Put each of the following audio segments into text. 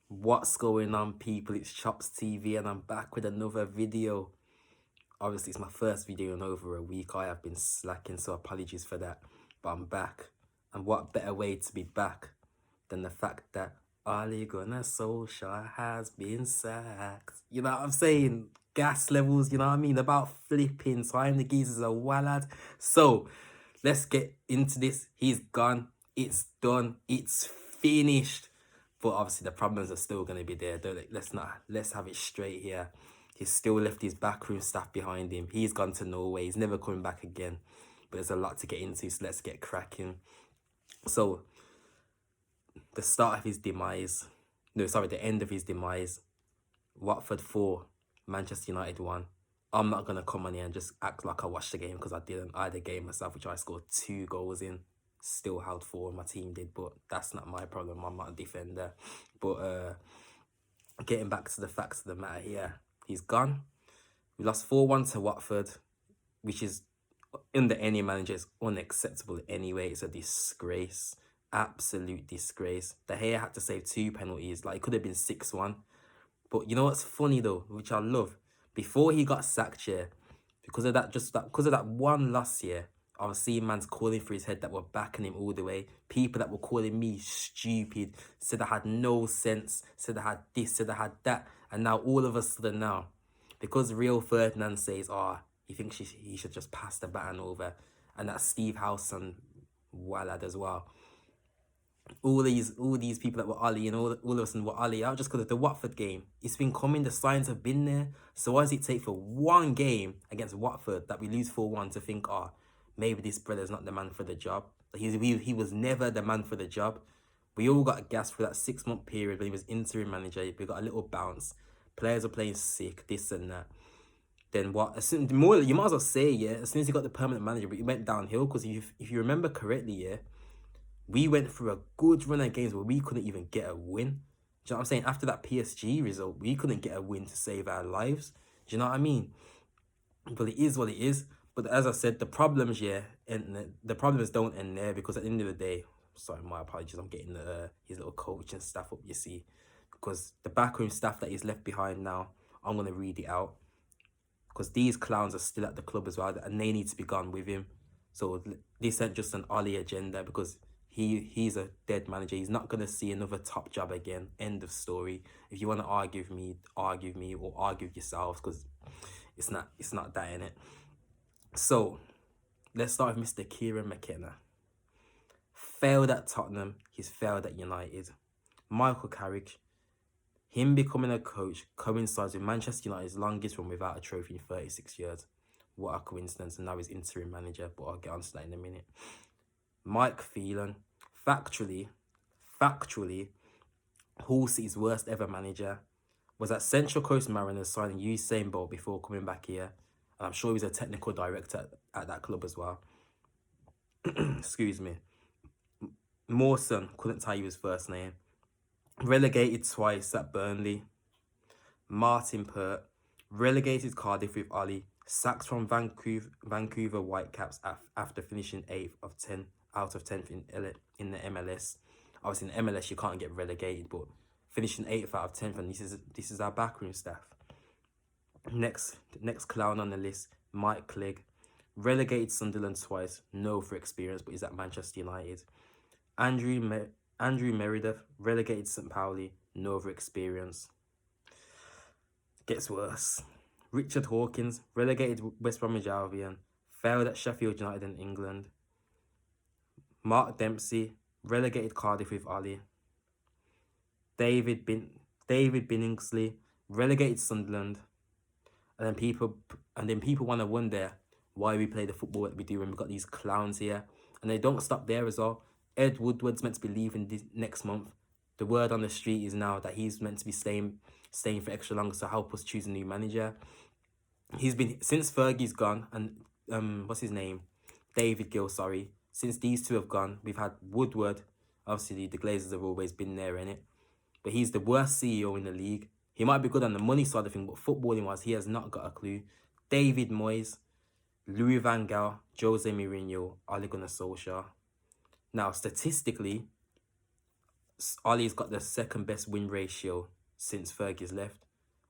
What's going on, people? It's Chops TV, and I'm back with another video. Obviously, it's my first video in over a week. I have been slacking, so apologies for that. But I'm back. And what better way to be back than the fact that Ole Gunnar Solskjaer has been sacked? You know what I'm saying? Gas levels, you know what I mean? About flipping time. The geezer's a wallad. So, let's get into this. He's gone. It's done. It's finished. But obviously the problems are still going to be there. Let's have it straight here. He's still left his backroom staff behind him. He's gone to Norway. He's never coming back again. But there's a lot to get into, so let's get cracking. So the start of his demise, the end of his demise. Watford 4, Manchester United 1. I'm not gonna come on here and just act like I watched the game because I didn't. I had a game myself, which I scored 2 goals in. Still held 4, my team did, but that's not my problem. I'm not a defender. But getting back to the facts of the matter here, he's gone. We lost 4-1 to Watford, which is, under any manager, is unacceptable anyway. It's a disgrace. Absolute disgrace. De Gea had to save 2 penalties. Like, it could have been 6-1. But you know what's funny though, which I love? Before he got sacked, yeah, because of that one last year, I was seeing man's calling for his head that were backing him all the way. People that were calling me stupid, said I had no sense, said I had this, said I had that. And now all of a sudden now, because Rio Ferdinand says, oh, he thinks he should just pass the baton over. And that's Steve House and Wallad as well. All these people that were Ollie and all of a sudden were Ollie out just because of the Watford game. It's been coming, the signs have been there. So why does it take for one game against Watford that we lose 4-1 to think, oh, maybe this brother's not the man for the job? He was never the man for the job. We all got gas for that 6-month period when he was interim manager. We got a little bounce. Players are playing sick, this and that. Then what? You might as well say, yeah, as soon as he got the permanent manager, but he went downhill because if you remember correctly, yeah, we went through a good run of games where we couldn't even get a win. Do you know what I'm saying? After that PSG result, we couldn't get a win to save our lives. Do you know what I mean? But it is what it is. But as I said, the problems, yeah, and the problems don't end there because at the end of the day, sorry, my apologies, I'm getting his little coach and staff up, you see. Because the backroom staff that he's left behind now, I'm going to read it out. Because these clowns are still at the club as well, and they need to be gone with him. So this isn't just an Ollie agenda because he's a dead manager. He's not going to see another top job again. End of story. If you want to argue with me, or argue with yourselves because it's not that in it. So let's start with Mr. Kieran McKenna. Failed at Tottenham. He's failed at United. Michael Carrick. Him becoming a coach coincides with Manchester United's longest run without a trophy in 36 years. What a coincidence, and now he's interim manager, but I'll get on to that in a minute. Mike Phelan, factually, Hull City's worst ever manager, was at Central Coast Mariners signing Usain Bolt before coming back here. And I'm sure he was a technical director at that club as well. Excuse me. Mawson, couldn't tell you his first name. Relegated twice at Burnley. Martin Pert, relegated Cardiff with Ollie, sacked from Vancouver Whitecaps after finishing 8th of 10 out of 10th in the MLS. Obviously in the MLS you can't get relegated, but finishing 8th out of 10th, and this is our backroom staff. Next clown on the list, Mike Clegg, relegated Sunderland twice, no for experience, but he's at Manchester United. Andrew Meredith, relegated St. Pauli, no for experience. Gets worse. Richard Hawkins, relegated West Bromwich Albion, failed at Sheffield United in England. Mark Dempsey, relegated Cardiff with Ollie. David Billingsley, relegated Sunderland. And then people want to wonder why we play the football that we do when we've got these clowns here. And they don't stop there as well. Ed Woodward's meant to be leaving this next month. The word on the street is now that he's meant to be staying for extra long to help us choose a new manager. He's been, since Fergie's gone, and what's his name? David Gill, sorry. Since these two have gone, we've had Woodward. Obviously, the Glazers have always been there, innit? But he's the worst CEO in the league. He might be good on the money side of things, but footballing-wise, he has not got a clue. David Moyes, Louis van Gaal, Jose Mourinho, Ole Gunnar Solskjaer. Now, statistically, Ollie's got the second best win ratio since Fergie's left.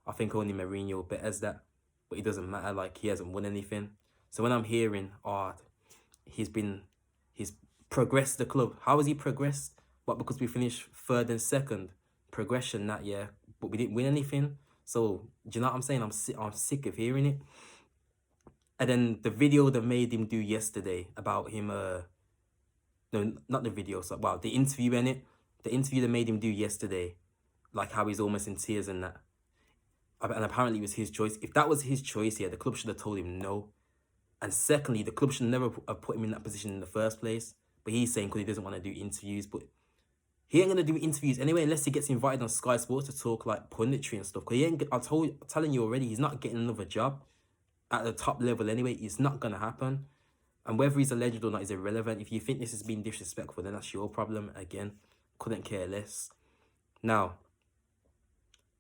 I think only Mourinho betters that, but it doesn't matter. Like, he hasn't won anything. So when I'm hearing, he's progressed the club. How has he progressed? What, because we finished third and second? Progression that year, but we didn't win anything. So do you know what I'm saying? I'm sick of hearing it. And then the video that made him do yesterday about him, no, not the video, so wow, the interview in it, the interview that made him do yesterday, like how he's almost in tears and that. And apparently it was his choice. If that was his choice, yeah, the club should have told him no. And secondly, the club should never have put him in that position in the first place. But he's saying because he doesn't want to do interviews. But he ain't going to do interviews anyway unless he gets invited on Sky Sports to talk like punditry and stuff. Because he ain't, I'm telling you already, he's not getting another job at the top level anyway. It's not going to happen. And whether he's a legend or not is irrelevant. If you think this is being disrespectful, then that's your problem. Again, couldn't care less. Now,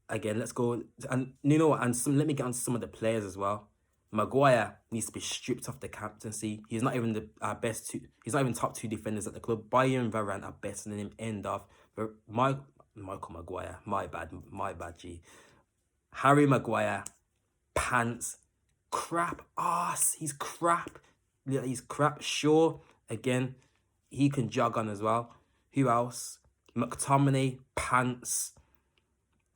again, let's go. And you know what? And let me get on to some of the players as well. Maguire needs to be stripped off the captaincy. He's not even our best two. He's not even top two defenders at the club. Bayer and Varane are better than him. End of. But Michael Maguire, my bad, G. Harry Maguire, pants, crap ass. He's crap. He's crap. Sure, again, he can jog on as well. Who else? McTominay, pants.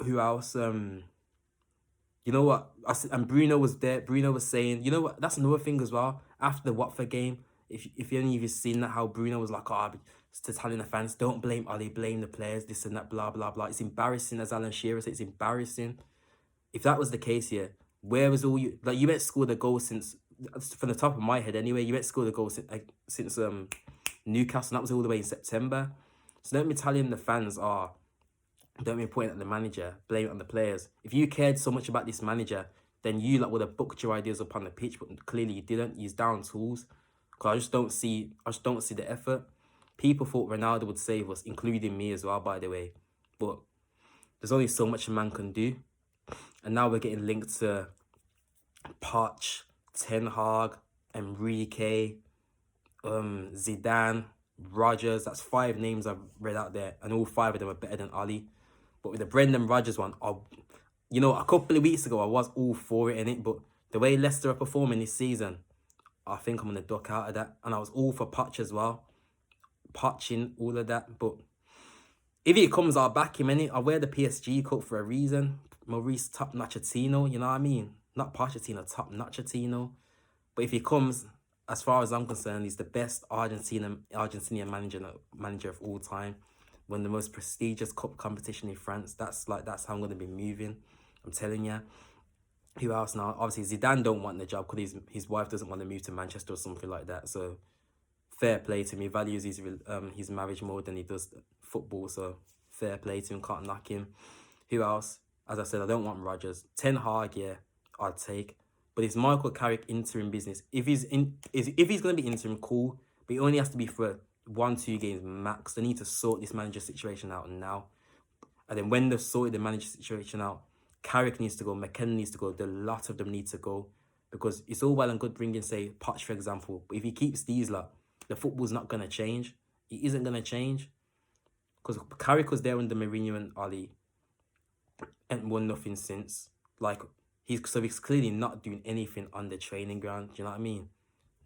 Who else? You know what? And Bruno was there. Bruno was saying, you know what? That's another thing as well. After the Watford game, if any of you seen that, how Bruno was like, to telling the fans, don't blame Ollie, blame the players, this and that, blah, blah, blah. It's embarrassing, as Alan Shearer said, it's embarrassing. If that was the case here, where was all you... Like, you meant score the goal since... From the top of my head anyway, you meant score the goal since Newcastle, and that was all the way in September. So don't be telling the fans, don't be pointing at the manager, blame it on the players. If you cared so much about this manager, then you would have booked your ideas up on the pitch, but clearly you didn't. He's down tools. Because I just don't see the effort. People thought Ronaldo would save us, including me as well, by the way. But there's only so much a man can do. And now we're getting linked to Poch, Ten Hag, Enrique, Zidane, Rodgers. That's 5 names I've read out there, and all 5 of them are better than Ollie. But with the Brendan Rodgers one, you know, a couple of weeks ago, I was all for it, innit? But the way Leicester are performing this season, I think I'm going to duck out of that. And I was all for Poch as well. Poching, all of that. But if he comes, I'll back him, innit? I'll wear the PSG coat for a reason. Maurice Top-Notch-Tino, you know what I mean? Not Pochettino, Top-Notch-Tino. But if he comes, as far as I'm concerned, he's the best Argentinian manager of all time. Won the most prestigious cup competition in France. That's how I'm going to be moving. I'm telling you. Who else now? Obviously, Zidane don't want the job because his wife doesn't want to move to Manchester or something like that. So, fair play to him. He values his marriage more than he does football. So, fair play to him. Can't knock him. Who else? As I said, I don't want Rodgers. Ten Hag, yeah, I'd take. But it's Michael Carrick interim business. If he's going to be interim, cool. But it only has to be for 1-2 games max. They need to sort this manager situation out now. And then when they've sorted the manager situation out, Carrick needs to go, McKenna needs to go, the lot of them need to go. Because it's all well and good bringing, say, Poch, for example. But if he keeps these lot, the football's not going to change. It isn't going to change. Because Carrick was there under Mourinho and Ollie and won nothing since. Like, he's clearly not doing anything on the training ground. Do you know what I mean?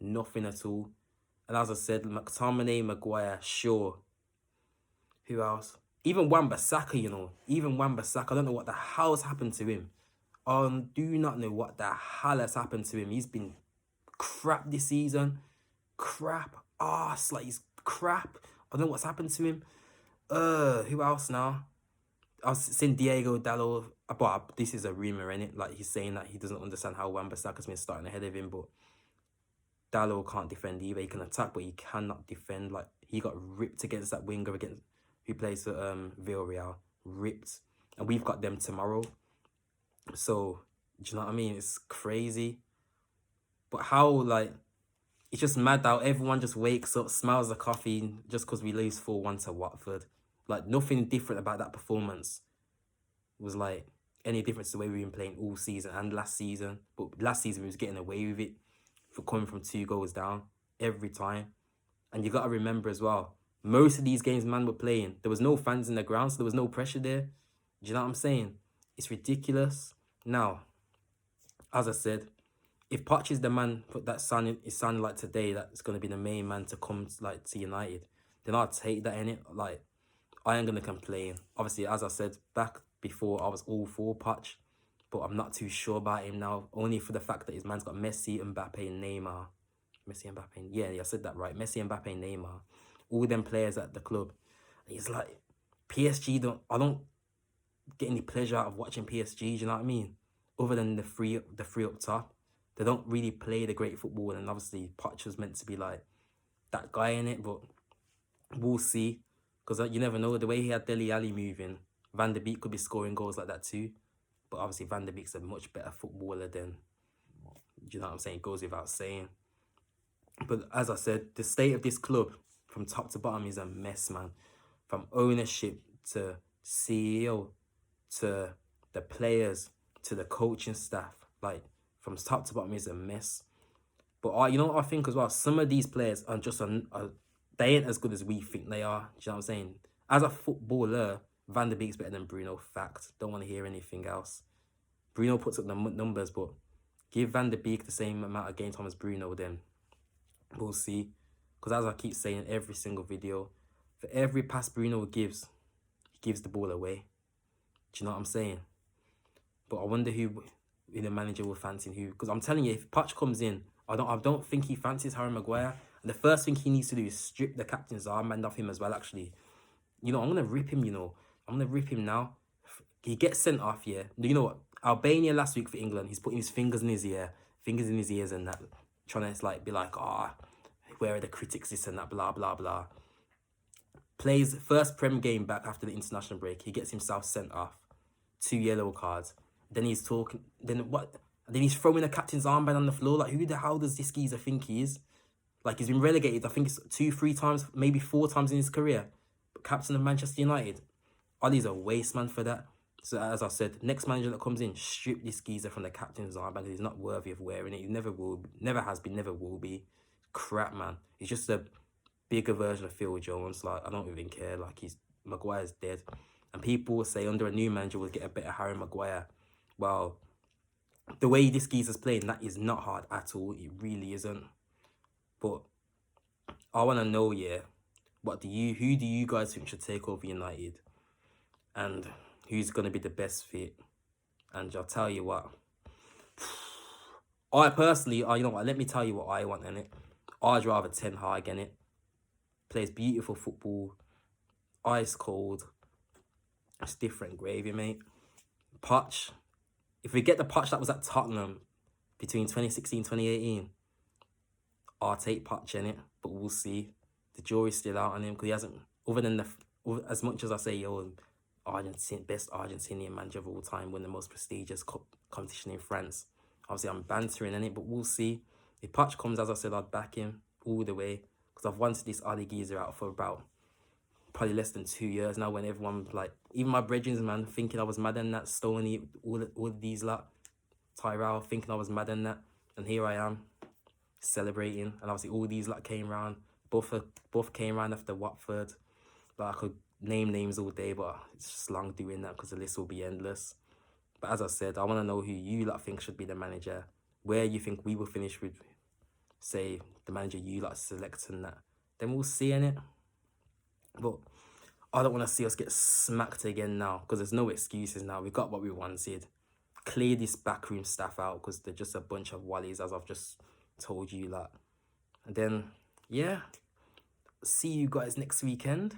Nothing at all. And as I said, McTominay, Maguire, sure. Who else? Even Wan-Bissaka, you know. Even Wan-Bissaka, I don't know what the hell's happened to him. I do not know what the hell has happened to him. He's been crap this season. Crap ass. Like, he's crap. I don't know what's happened to him. Who else now? I was seeing Diego Dallo, but this is a rumour, innit? Like, he's saying that he doesn't understand how Wan-Bissaka's been starting ahead of him, but Dallo can't defend either. He can attack, but he cannot defend. Like, he got ripped against that winger who plays for Villarreal. Ripped. And we've got them tomorrow. So, do you know what I mean? It's crazy. But how, like, it's just mad how everyone just wakes up, smells the coffee just because we lose 4-1 to Watford. Like, nothing different about that performance was, like, any difference to the way we've been playing all season and last season. But last season, we was getting away with it for coming from 2 goals down every time. And you got to remember as well, Most of these games man were playing, there was no fans in the ground, so there was no pressure there. Do you know what I'm saying? It's ridiculous. Now, as I said, if Poch is the man that sounding like today, that's going to be the main man to come to United, then I'll take that in it. Like, I ain't going to complain. Obviously, as I said back before, I was all for Poch, but I'm not too sure about him now, only for the fact that his man's got Messi, Mbappe, and Neymar. Messi, Mbappe, yeah, I said that right. Messi, Mbappe, and Neymar. All them players at the club. And he's like, PSG, I don't get any pleasure out of watching PSG, do you know what I mean? Other than the three up top. They don't really play the great football, and obviously Poch was meant to be like that guy in it, but we'll see. Because you never know, the way he had Dele Alli moving, Van der Beek could be scoring goals like that too. But obviously Van der Beek's a much better footballer than, do you know what I'm saying? It goes without saying. But as I said, the state of this club from top to bottom is a mess, man. From ownership to CEO to the players to the coaching staff, like from top to bottom is a mess. But you know what I think as well? Some of these players are just they ain't as good as we think they are. Do you know what I'm saying? As a footballer, Van der Beek's better than Bruno. Fact. Don't want to hear anything else. Bruno puts up the numbers, but give Van der Beek the same amount of game time as Bruno, then we'll see. Because as I keep saying every single video, for every pass Bruno gives, he gives the ball away. Do you know what I'm saying? But I wonder who the manager will fancy who. Because I'm telling you, if Poch comes in, I don't think he fancies Harry Maguire. And the first thing he needs to do is strip the captain's armband off him as well, actually. You know, I'm going to rip him, I'm going to rip him now. He gets sent off, yeah. You know what? Albania last week for England, he's putting his fingers in his ears and that. Trying to, be like, where are the critics, this and that, blah, blah, blah. Plays first Prem game back after the international break. He gets himself sent off. 2 yellow cards. Then he's talking. Then what? And then he's throwing the captain's armband on the floor. Like, who the hell does this geezer think he is? Like, he's been relegated, I think it's 2-3 times, maybe 4 times in his career. But captain of Manchester United. Ollie's a waste man for that. So, as I said, next manager that comes in, strip this geezer from the captain's armband. He's not worthy of wearing it. He never will, never has been, never will be. Crap, man. He's just a bigger version of Phil Jones. Like, I don't even care. Like, Maguire's dead. And people will say under a new manager we'll get a better Harry Maguire. Well, the way this geezer's playing, that is not hard at all. It really isn't. But I want to know, yeah, who do you guys think should take over United? And who's going to be the best fit? And I'll tell you what. I personally, you know what, let me tell you what I want in it. I'd rather Ten Hag in it. Plays beautiful football. Ice cold. It's different gravy, mate. Poch. If we get the Poch that was at Tottenham between 2016 and 2018, I'll take Poch in it, but we'll see. The jury's still out on him because he hasn't, other than as much as I say, best Argentinian manager of all time, won the most prestigious competition in France. Obviously, I'm bantering in it, but we'll see. If Poch comes, as I said, I'd back him all the way because I've wanted this Ollie geezer out for about probably less than 2 years now, when everyone, like, even my brethren, man, thinking I was mad than that, Stoney, all of these lot, Tyrell, thinking I was mad than that, and here I am, celebrating, and obviously all these lot came round, both came round after Watford. Like, I could name names all day, but it's just long doing that because the list will be endless. But as I said, I want to know who you lot think should be the manager, where you think we will finish with, say, the manager you lot selecting that. Then we'll see in it. But I don't want to see us get smacked again now because there's no excuses now. We got what we wanted. Clear this backroom staff out because they're just a bunch of wallies, as I've just told you, like. And then, yeah, see you guys next weekend.